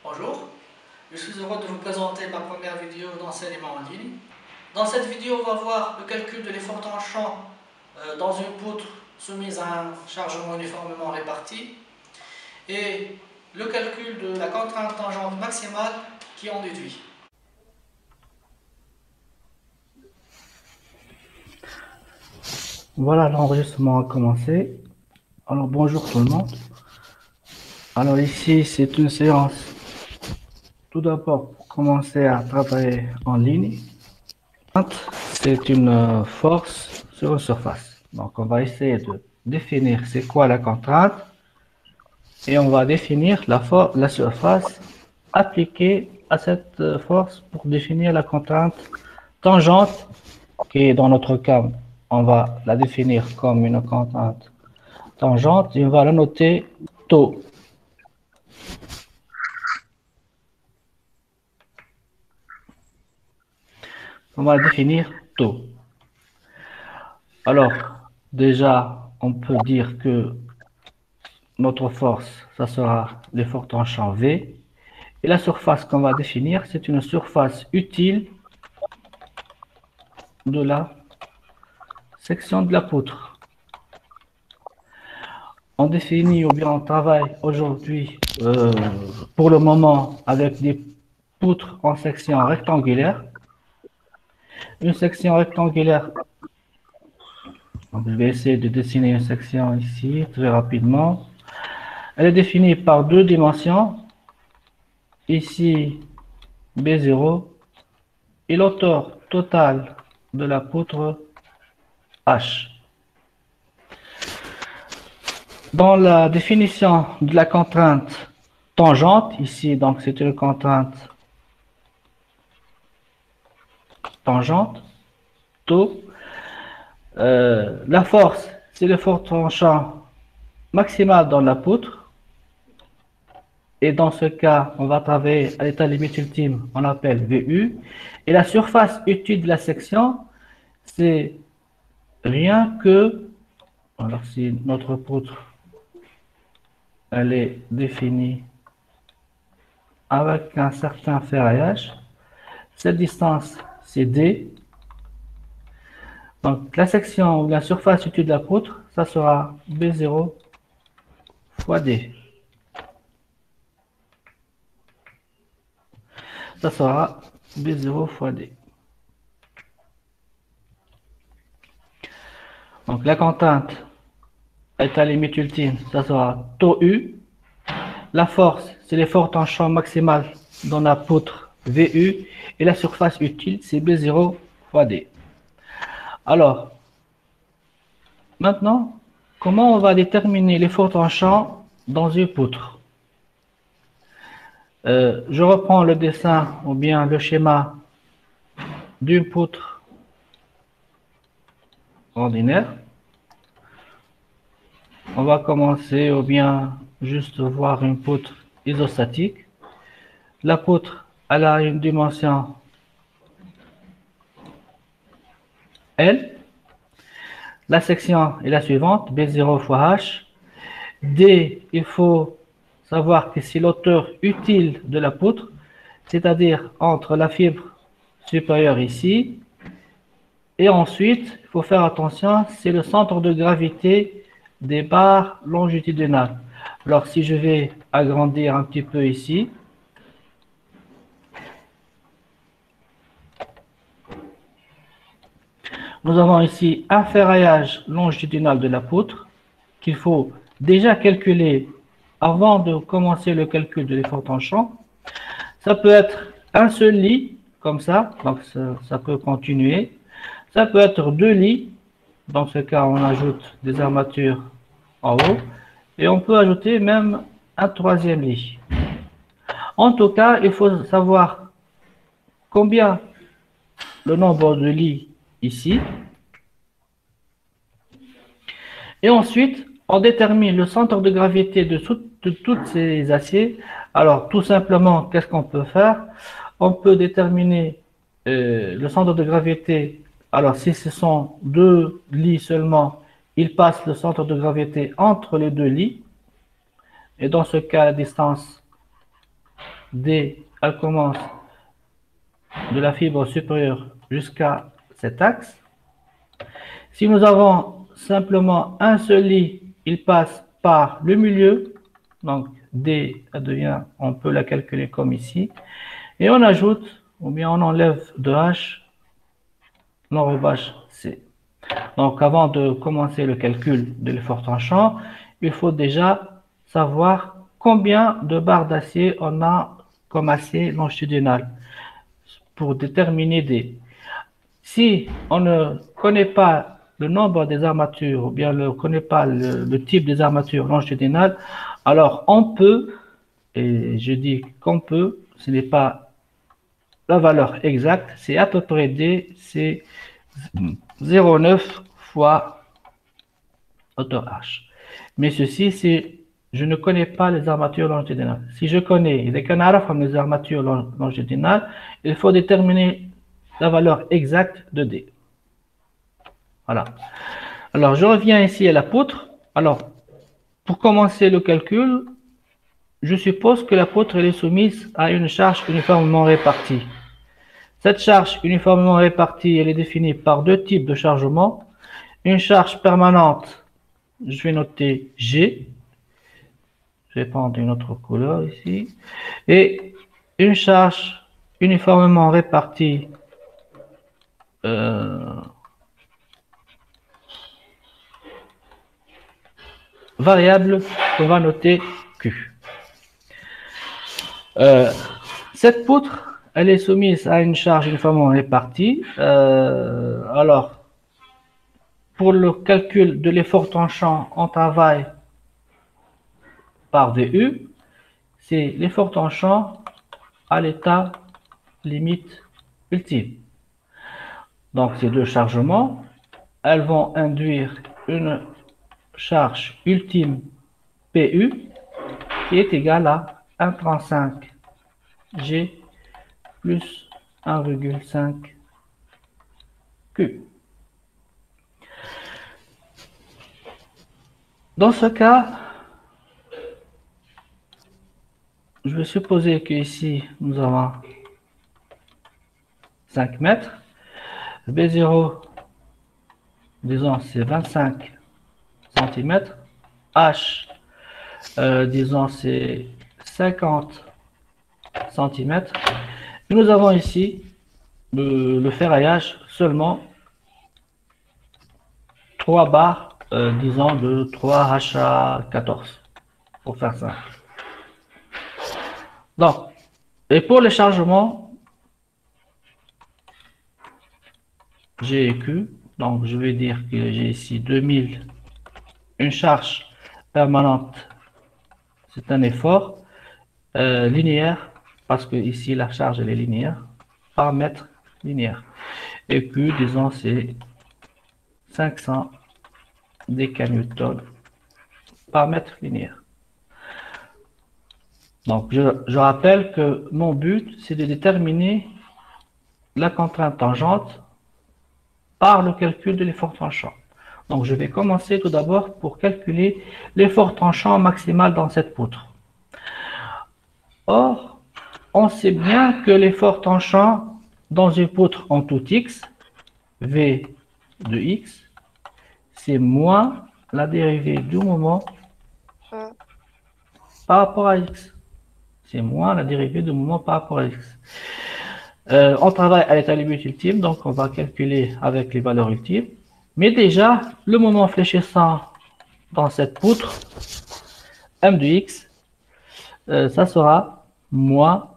Bonjour, je suis heureux de vous présenter ma première vidéo d'enseignement en ligne. Dans cette vidéo, on va voir le calcul de l'effort tranchant dans une poutre soumise à un chargement uniformément réparti et le calcul de la contrainte tangente maximale qui en déduit. Voilà, l'enregistrement a commencé. Alors bonjour tout le monde. Alors ici, c'est une séance tout d'abord pour commencer à travailler en ligne. C'est une force sur une surface. Donc on va essayer de définir c'est quoi la contrainte et on va définir la surface appliquée à cette force pour définir la contrainte tangente qui est dans notre cas, on va la définir comme une contrainte tangente et on va la noter taux. On va définir taux. Alors, déjà, on peut dire que notre force, ça sera l'effort tranchant V. Et la surface qu'on va définir, c'est une surface utile de la section de la poutre. On définit ou bien on travaille aujourd'hui, pour le moment, avec des poutres en section rectangulaire. Une section rectangulaire. Donc, je vais essayer de dessiner une section ici très rapidement. Elle est définie par deux dimensions. Ici, B0 et l'auteur total de la poutre H. Dans la définition de la contrainte tangente, ici, donc c'est une contrainte tangente, taux. La force, c'est l'effort tranchant maximal dans la poutre. Et dans ce cas, on va travailler à l'état limite ultime, on appelle VU. Et la surface utile de la section, c'est rien que, alors si notre poutre, elle est définie avec un certain ferraillage, cette distance, c'est D. Donc la section ou la surface utile de la poutre, ça sera B0 fois D. Ça sera B0 fois D. Donc la contrainte est à limite ultime, ça sera taux U. La force, c'est l'effort tranchant maximal dans la poutre VU. Et la surface utile, c'est B0 fois D. Alors, maintenant, comment on va déterminer l'effort tranchant dans une poutre? Je reprends le dessin ou bien le schéma d'une poutre ordinaire. On va commencer ou bien juste voir une poutre isostatique. La poutre, elle a une dimension L. La section est la suivante, B0 fois H. D, il faut savoir que c'est l'auteur utile de la poutre, c'est-à-dire entre la fibre supérieure ici, et ensuite, il faut faire attention, c'est le centre de gravité des barres longitudinales. Alors, si je vais agrandir un petit peu ici, nous avons ici un ferraillage longitudinal de la poutre qu'il faut déjà calculer avant de commencer le calcul de l'effort tranchant. Ça peut être un seul lit, comme ça, donc ça peut continuer. Ça peut être deux lits, dans ce cas on ajoute des armatures en haut, et on peut ajouter même un troisième lit. En tout cas, il faut savoir combien le nombre de lits ici, et ensuite on détermine le centre de gravité de toutes ces aciers. Alors tout simplement, qu'est-ce qu'on peut faire? On peut déterminer le centre de gravité. Alors si ce sont deux lits seulement, il passe le centre de gravité entre les deux lits. Et dans ce cas, la distance D, elle commence de la fibre supérieure jusqu'à cet axe. Si nous avons simplement un seul lit, il passe par le milieu. Donc, D, elle devient, on peut la calculer comme ici. Et on ajoute, ou bien on enlève de H, l'enrobage C. Donc, avant de commencer le calcul de l'effort tranchant, il faut déjà savoir combien de barres d'acier on a comme acier longitudinal pour déterminer D. Si on ne connaît pas le nombre des armatures ou bien ne connaît pas le type des armatures longitudinales, alors on peut, et je dis qu'on peut, ce n'est pas la valeur exacte, c'est à peu près D, c'est 0,9 fois hauteur H. Mais ceci, c'est, je ne connais pas les armatures longitudinales. Si je connais les armatures longitudinales, il faut déterminer la valeur exacte de D. Voilà. Alors, je reviens ici à la poutre. Alors, pour commencer le calcul, je suppose que la poutre elle est soumise à une charge uniformément répartie. Cette charge uniformément répartie, elle est définie par deux types de chargement. Une charge permanente, je vais noter G. Je vais prendre une autre couleur ici. Et une charge uniformément répartie variable qu'on va noter Q. Cette poutre, elle est soumise à une charge uniformément répartie. Alors, pour le calcul de l'effort tranchant, on travaille par DU. C'est l'effort tranchant à l'état limite ultime. Donc, ces deux chargements, elles vont induire une charge ultime PU qui est égale à 1,35 G plus 1,5 Q. Dans ce cas, je vais supposer qu'ici, nous avons 5 mètres. B0, disons, c'est 25 cm. H, disons, c'est 50 cm. Et nous avons ici le ferraillage seulement 3 barres, disons, de 3 HA14, pour faire simple. Donc, et pour les chargements, G et Q, donc je vais dire que j'ai ici 2000, une charge permanente, c'est un effort linéaire, parce que ici la charge elle est linéaire, par mètre linéaire. Et Q, disons, c'est 500 décanewtons par mètre linéaire. Donc, je rappelle que mon but, c'est de déterminer la contrainte tangente par le calcul de l'effort tranchant. Donc, je vais commencer tout d'abord pour calculer l'effort tranchant maximal dans cette poutre. Or, on sait bien que l'effort tranchant dans une poutre en tout x, V de x, c'est moins la dérivée du moment par rapport à x. C'est moins la dérivée du moment par rapport à x. On travaille à l'état limite ultime, donc on va calculer avec les valeurs ultimes. Mais déjà, le moment fléchissant dans cette poutre, m de x, ça sera moins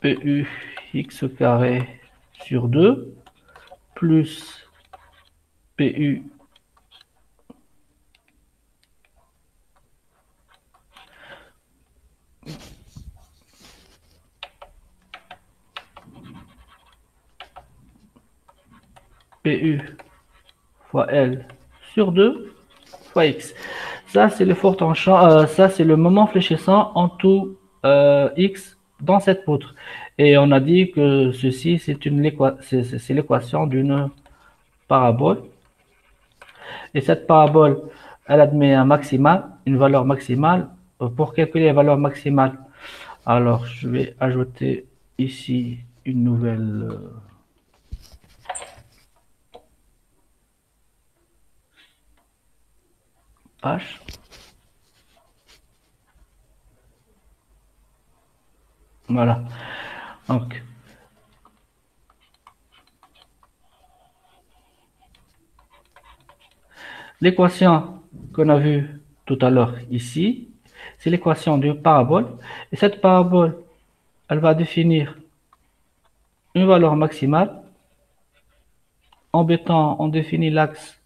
PU x carré sur 2 plus PU fois L sur 2 fois X. Ça, c'est l'effort tranchant, ça, c'est le moment fléchissant en tout X dans cette poutre. Et on a dit que ceci, c'est l'équation d'une parabole. Et cette parabole, elle admet un maximal, une valeur maximale. Pour calculer la valeur maximale, Alors, je vais ajouter ici une nouvelle page. Voilà. Donc, l'équation qu'on a vue tout à l'heure ici, c'est l'équation d'une parabole. Et cette parabole, elle va définir une valeur maximale. On définit l'axe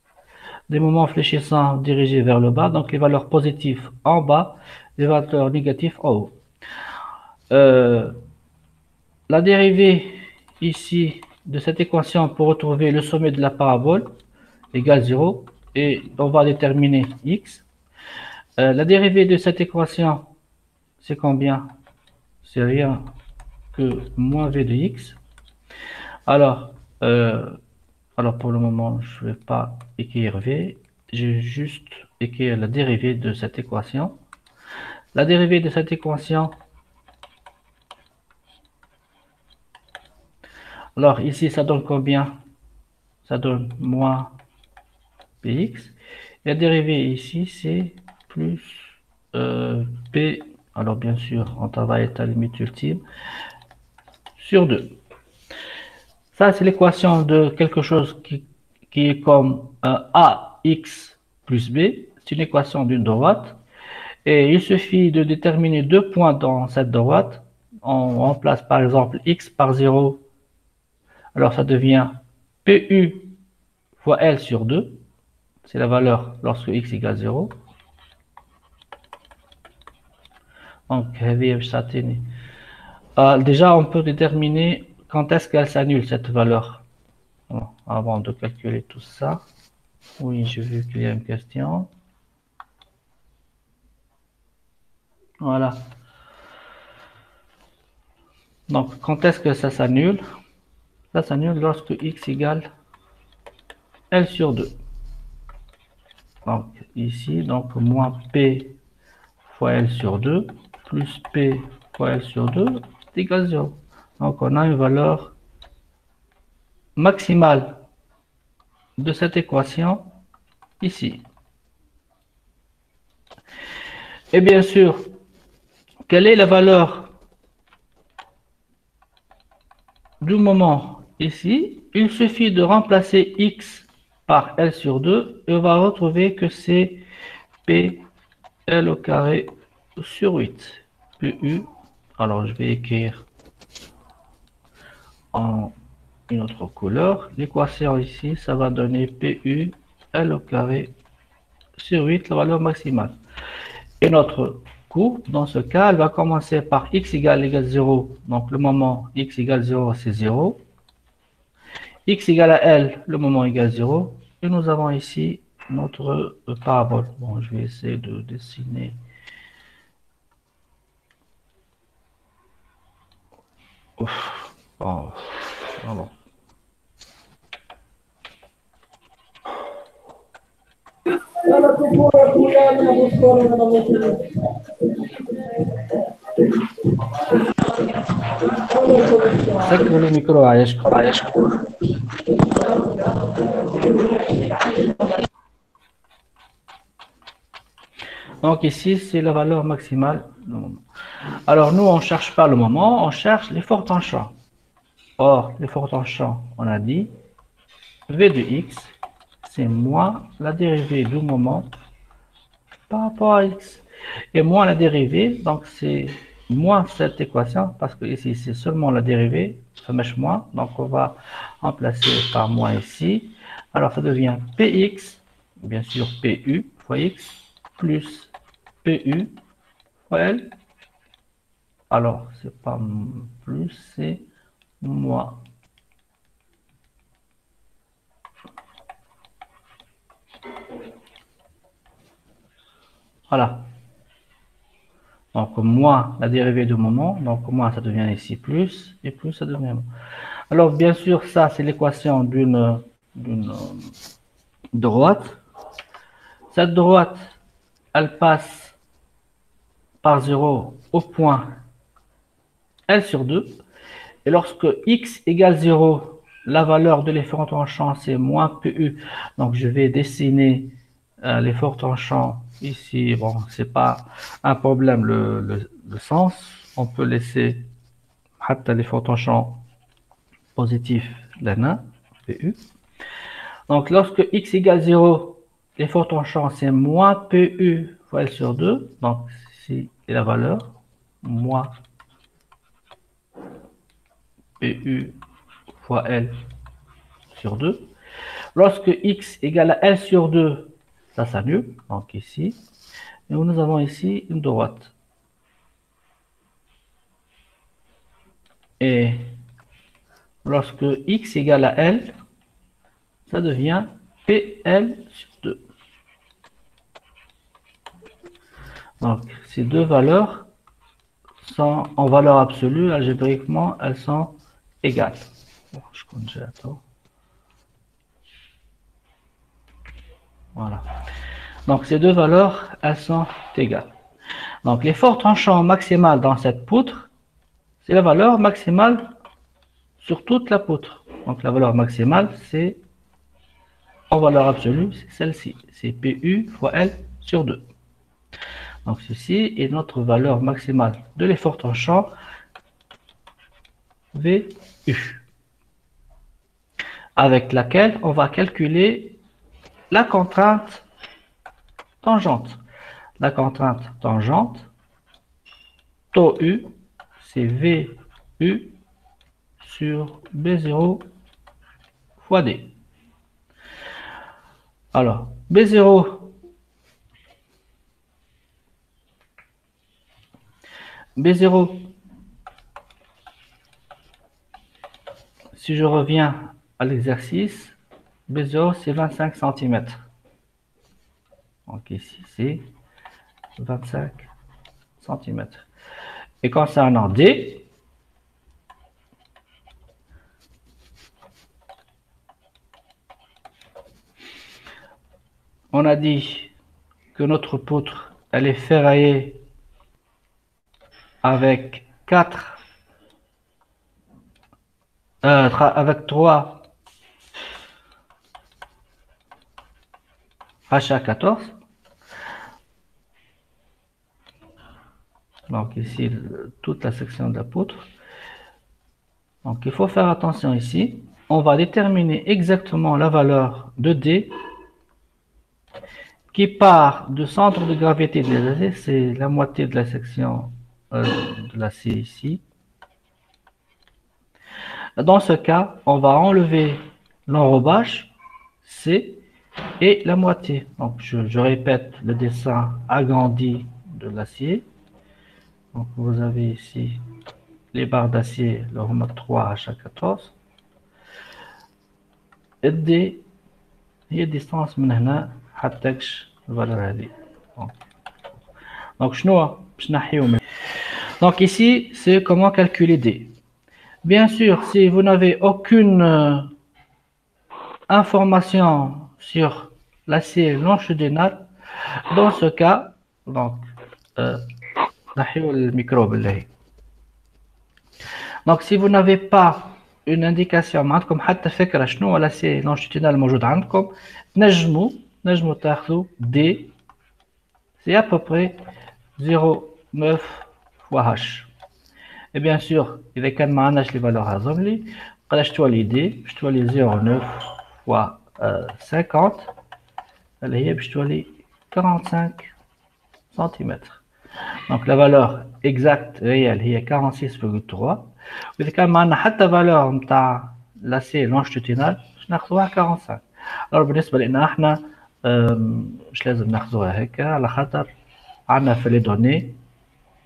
des moments fléchissants dirigés vers le bas, donc les valeurs positives en bas, les valeurs négatives en haut. La dérivée ici de cette équation pour retrouver le sommet de la parabole égale 0 et on va déterminer x. La dérivée de cette équation, c'est combien? C'est rien que moins v de x. Alors, pour le moment, je ne vais pas écrire v, je vais juste écrire la dérivée de cette équation. La dérivée de cette équation, alors ici, ça donne combien? Ça donne moins px. La dérivée ici, c'est plus p. Alors bien sûr, on travaille à la limite ultime sur 2. Ça, c'est l'équation de quelque chose qui est comme ax plus b. C'est une équation d'une droite. Et il suffit de déterminer 2 points dans cette droite. On remplace par exemple x par 0. Alors ça devient pu fois L sur 2. C'est la valeur lorsque x égale 0. Donc, déjà, on peut déterminer quand est-ce qu'elle s'annule, cette valeur. Bon, avant de calculer tout ça. Oui, j'ai vu qu'il y a une question. Voilà. Donc, quand est-ce que ça s'annule? Ça s'annule lorsque x égale L sur 2. Donc, ici, donc moins P fois L sur 2 plus P fois L sur 2 est égal à 0. Donc, on a une valeur maximale de cette équation ici. Et bien sûr, quelle est la valeur du moment ici? Il suffit de remplacer x par L sur 2 et on va retrouver que c'est P L au carré sur 8. PU. Alors, je vais écrire en une autre couleur. L'équation ici, ça va donner PU L au carré sur 8, la valeur maximale. Et notre courbe, dans ce cas, elle va commencer par x égale 0. Donc, le moment x égale 0, c'est 0. X égale à L, le moment égale 0. Et nous avons ici notre parabole. Bon, je vais essayer de dessiner. Ouf. Bon, bon. سكر الميكرو عايشكم. Donc ici, c'est la valeur maximale. Alors nous, on ne cherche pas le moment, on cherche l'effort en champ. Or, l'effort en champ, on a dit, V de x, c'est moins la dérivée du moment par rapport à x. Et moins la dérivée, donc c'est moins cette équation, parce que ici, c'est seulement la dérivée, ça marche moins. Donc on va remplacer par moins ici. Alors ça devient px, bien sûr pu fois x, plus pu fois L. Alors, c'est pas plus, c'est moins. Voilà. Donc, moins la dérivée du moment. Donc, moins ça devient ici plus, et plus ça devient moins. Alors, bien sûr, ça, c'est l'équation d'une droite. Cette droite, elle passe par 0 au point L sur 2. Et lorsque x égale 0, la valeur de l'effort tranchant, c'est moins PU. Donc, je vais dessiner l'effort tranchant ici. Bon, c'est pas un problème le sens. On peut laisser l'effort tranchant positif là, PU. Donc, lorsque x égale 0, l'effort tranchant, c'est moins PU fois L sur 2. Donc, ici est la valeur, moins PU fois L sur 2. Lorsque x égale à L sur 2, ça s'annule, donc ici. Et nous avons ici une droite. Et lorsque x égale à L, ça devient PL sur 2. Donc, ces deux valeurs sont en valeur absolue, algébriquement, elles sont égales. Bon, je compte, attends. Voilà. Donc, ces deux valeurs, elles sont égales. Donc, l'effort tranchant maximal dans cette poutre, c'est la valeur maximale sur toute la poutre. Donc, la valeur maximale, c'est en valeur absolue, c'est celle-ci. C'est PU fois L sur 2. Donc, ceci est notre valeur maximale de l'effort tranchant VU, avec laquelle on va calculer la contrainte tangente. La contrainte tangente, taux U, c'est VU sur B0 fois D. Alors, B0, si je reviens à l'exercice, B0 c'est 25 cm. Donc ici c'est 25 cm. Et concernant D, on a dit que notre poutre, elle est ferraillée avec 3 HA14. Donc ici, toute la section de la poutre. Donc il faut faire attention ici. On va déterminer exactement la valeur de D qui part du centre de gravité de l'acier, c'est la moitié de la section de l'acier ici. Dans ce cas, on va enlever l'enrobage C et la moitié. Donc je répète le dessin agrandi de l'acier. Donc vous avez ici les barres d'acier, le remote 3 à chaque 14. Et D هي distance من هنا حتى الفالور هذه. Donc شنو باش نحيو من. Donc ici c'est comment calculer D. Bien sûr, si vous n'avez aucune information sur l'acier longitudinal, dans ce cas, donc le microbe. Donc si vous n'avez pas une indication معكم حتى فكرة شنو هو l'acier longitudinal موجود عندكم نجموا تاخذوا D, c'est à peu près 0,9 fois H. Et bien sûr, إذا كان ما عندناش لي فالور هذوم لي قداش تولي دي باش تولي 0,9 fois 50 اللي هي باش تولي 45 cm. Donc la valeur exacte réelle هي 46,3. وإذا كان ما عندنا حتى فالور نتاع l'acier longitudinal باش ناخذوها 45. alors بالنسبة لنا احنا مش لازم ناخذوها هكا على خاطر عندنا في لي دوني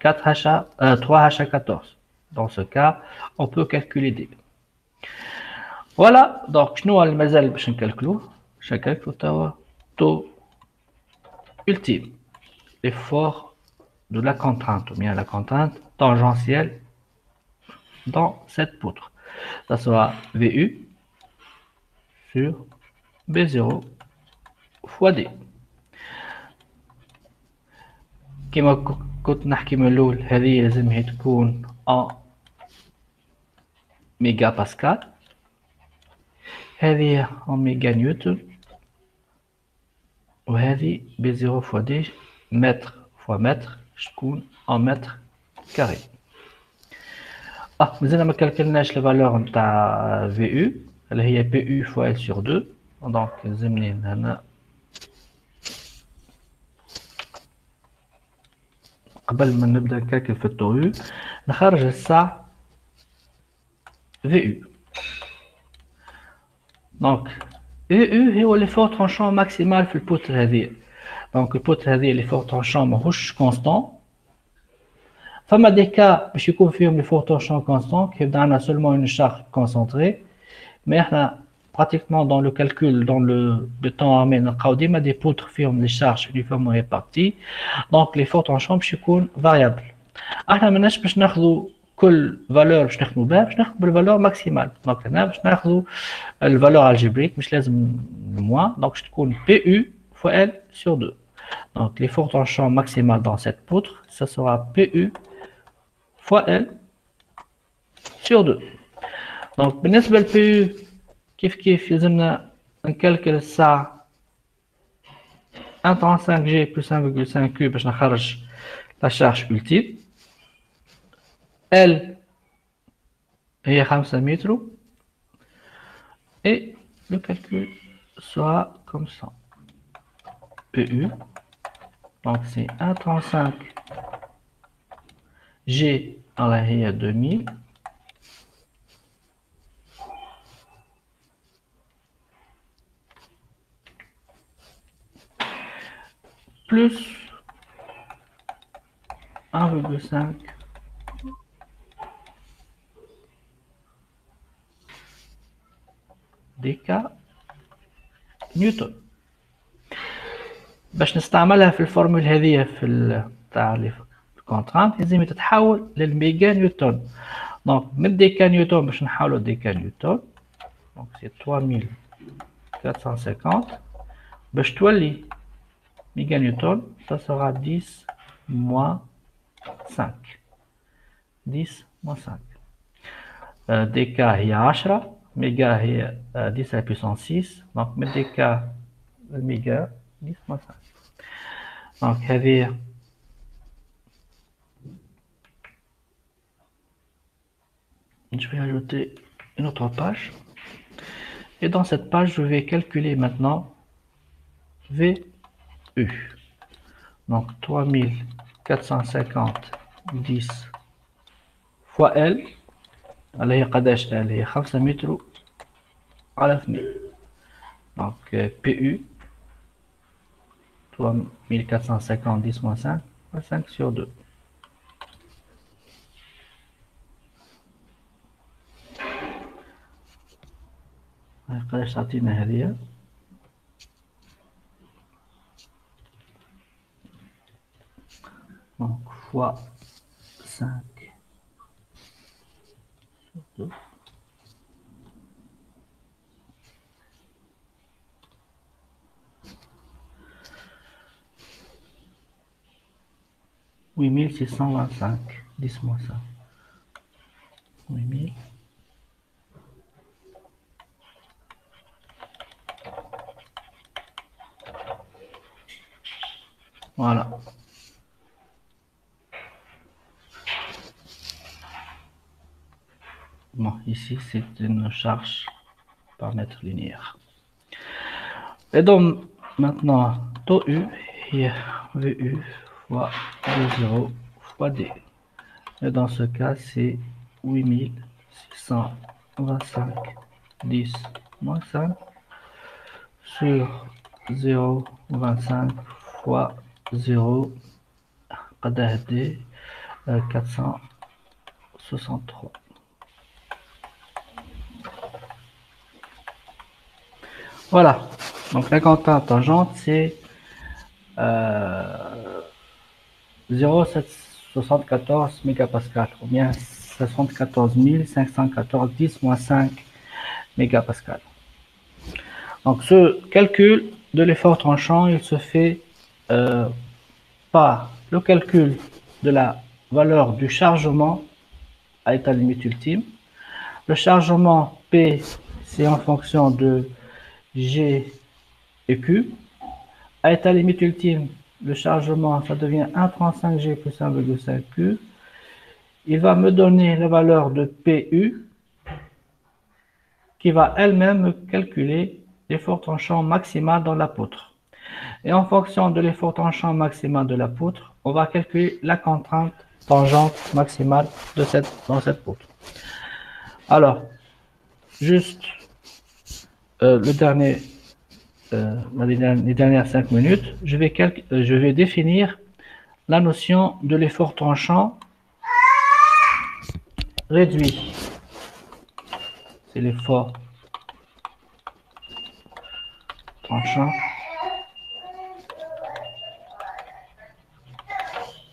3H14. Dans ce cas, on peut calculer D. Voilà, donc شنو اللي مازال باش نكالكلو؟ باش نكالكلو توا taux ultime, l'effort de la contrainte, ou bien la contrainte tangentielle dans cette poutre. Ça sera VU sur B0 fois D. كما كنت نحكي من الأول هذه لازم هي تكون en mégapascal. هذه en méga newton. وهذه ب0 fois d mètre fois mètre تكون en mètre carré. مازلنا ما كالكلناش الفالور نتاع في يو اللي هي بي يو فوا ال سور 2. دونك لازمني هنا قبل ما نبدا نكالكل في الطو يو نخرج الساعة في يو. دونك يو هو لي فور ترونشون ماكسيمال في البوتر هذه. دونك البوتر هذه لي فور ترونشون ماهوش كونستون. فما دي كا باش يكون فيهم لي فور ترونشون كونستون كيبدا عندنا سولمون اون شارج كونسونطري. مي احنا pratiquement dans le calcul, dans le temps armé, نلقاو ديما des poutres فيهم les charges uniformément réparties. Donc les fortes en chambre باش يكون variable. احنا ماناش باش ناخذوا كل فالور باش نخدموا بها، باش ناخذوا بالفالور ماكسيمال. دونك هنا باش ناخذوا الفالور الجبريك مش لازم موان. دونك باش تكون بي يو فوا ال sur 2. Donc les fortes en champ maximales dans cette poutre, ça sera PU fois L sur 2. Donc بالنسبة ل PU كيف لازمنا نكالكل الساعة 1.35G plus 1,5Q باش نخرج la charge ultime. L هي 5 متر. Et le calcul sera comme ça. PU, donc c'est 1,35 G à la هي 2000 plus 1,5 dk نيوتن. باش نستعملها في الفورمول هذه في تاع الكونترانت لازم تتحول للميجا نيوتن. دونك من ديكا نيوتن باش نحولو ديكا نيوتن. دونك سي 3450 باش تولي ميجا نيوتن. ça sera 10 moins 5. 10 moins 5. ديكا هي 10. ميجا هي 10 à la puissance 6. دونك من ديكا الميجا 10 moins 5. Donc, je vais ajouter une autre page. Et dans cette page, je vais calculer maintenant VU. Donc, 3450 10 fois L. Elle est قداش L هي 5 متر على 2. Donc, PU 3450 10 moins 5, 5 sur 2. قداش تعطينا هذه؟ Donc fois 5 sur 2. Oui, 1625, 10 moins ça. 8000. Voilà. Bon, ici c'est une charge par mètre linéaire. Et donc maintenant, taux U et VU fois V0 fois D. Et dans ce cas, c'est 8625 10 moins 5 sur 0,25 fois 0 قداه D 463. Voilà, donc la constante tangente c'est 0,774 mégapascal ou bien 74 514 10 moins 5 mégapascal. Donc ce calcul de l'effort tranchant, il se fait par le calcul de la valeur du chargement à état limite ultime. Le chargement P, c'est en fonction de G et Q. À état limite ultime, le chargement, ça devient 1,35 G plus 1,5 Q. Il va me donner la valeur de PU, qui va elle-même me calculer l'effort tranchant maximal dans la poutre. Et en fonction de l'effort tranchant maximal de la poutre, on va calculer la contrainte tangente maximale dans cette poutre. Alors, juste les dernières 5 minutes, je vais définir la notion de l'effort tranchant réduit. C'est l'effort tranchant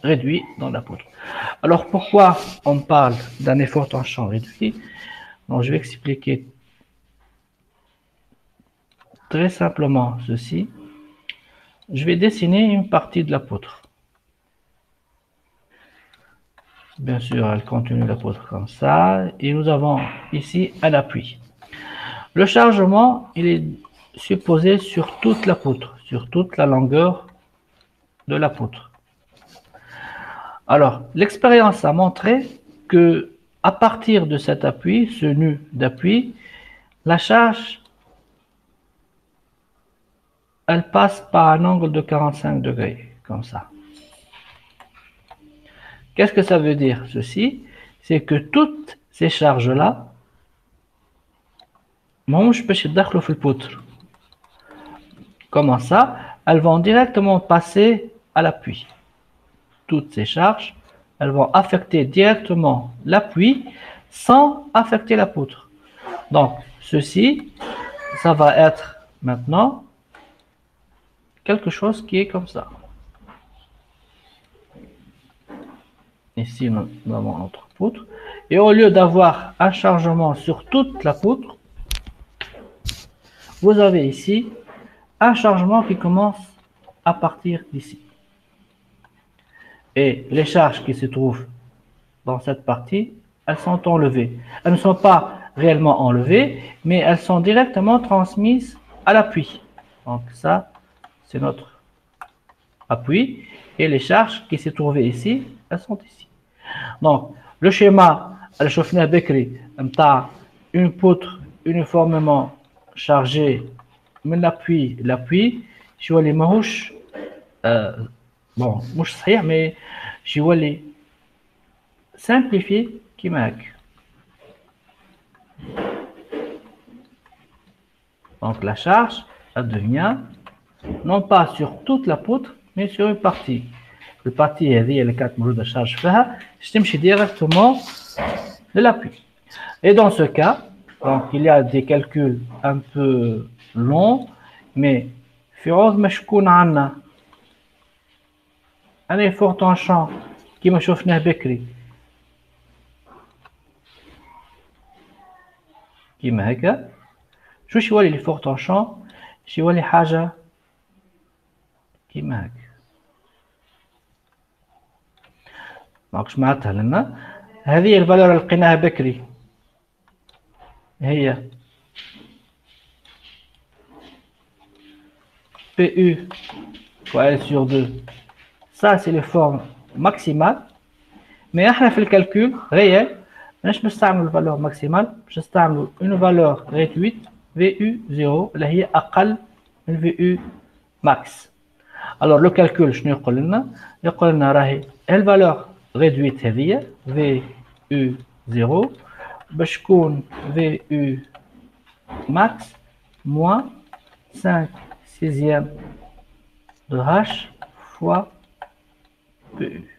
réduit dans la poutre. Alors pourquoi on parle d'un effort tranchant réduit? Donc, je vais expliquer très simplement ceci. Je vais dessiner une partie de la poutre. Bien sûr, elle continue la poutre comme ça. Et nous avons ici un appui. Le chargement, il est supposé sur toute la poutre, sur toute la longueur de la poutre. Alors, l'expérience a montré que à partir de cet appui, ce nœud d'appui, la charge, elle passe par un angle de 45 degrés, comme ça. Qu'est-ce que ça veut dire, ceci? C'est que toutes ces charges-là, comment ça? Elles vont directement passer à l'appui. Toutes ces charges, elles vont affecter directement l'appui sans affecter la poutre. Donc, ceci, ça va être maintenant quelque chose qui est comme ça. Ici, nous avons notre poutre. Et au lieu d'avoir un chargement sur toute la poutre, vous avez ici un chargement qui commence à partir d'ici. Et les charges qui se trouvent dans cette partie, elles sont enlevées. Elles ne sont pas réellement enlevées, mais elles sont directement transmises à l'appui. Donc ça, c'est notre appui. Et les charges qui se trouvaient ici, elles sont ici. Donc, le schéma, une poutre uniformément chargée, mais l'appui, je vois les mouches, bon, mouche صحيح, mais je vois les simplifier qui marque. Donc, la charge, elle devient non pas sur toute la poutre, mais sur une partie. La partie est les 4 modules de charge, je t'imagine directement de l'appui. Et dans ce cas, donc, il y a des calculs un peu longs, mais un effort tranchant qui m'a chauffé بكري كيما هكا شو يولي l'effort tranchant يولي حاجة كيما هكا. دونك اش معناتها لنا هذه الفالور اللي لقيناها بكري هي PU fois L sur 2. Ça, c'est l'effort maximal. Mais احنا في الكالكول réel مش بنستعمل الفالور ماكسيمال، باش نستعملوا une valeur réduite VU0 اللي هي أقل من VU max. Alors le calcul شنو يقول لنا؟ يقول لنا راهي الفالور réduite هذه VU0 باش تكون VU max moins 5 sixièmes de H fois PU.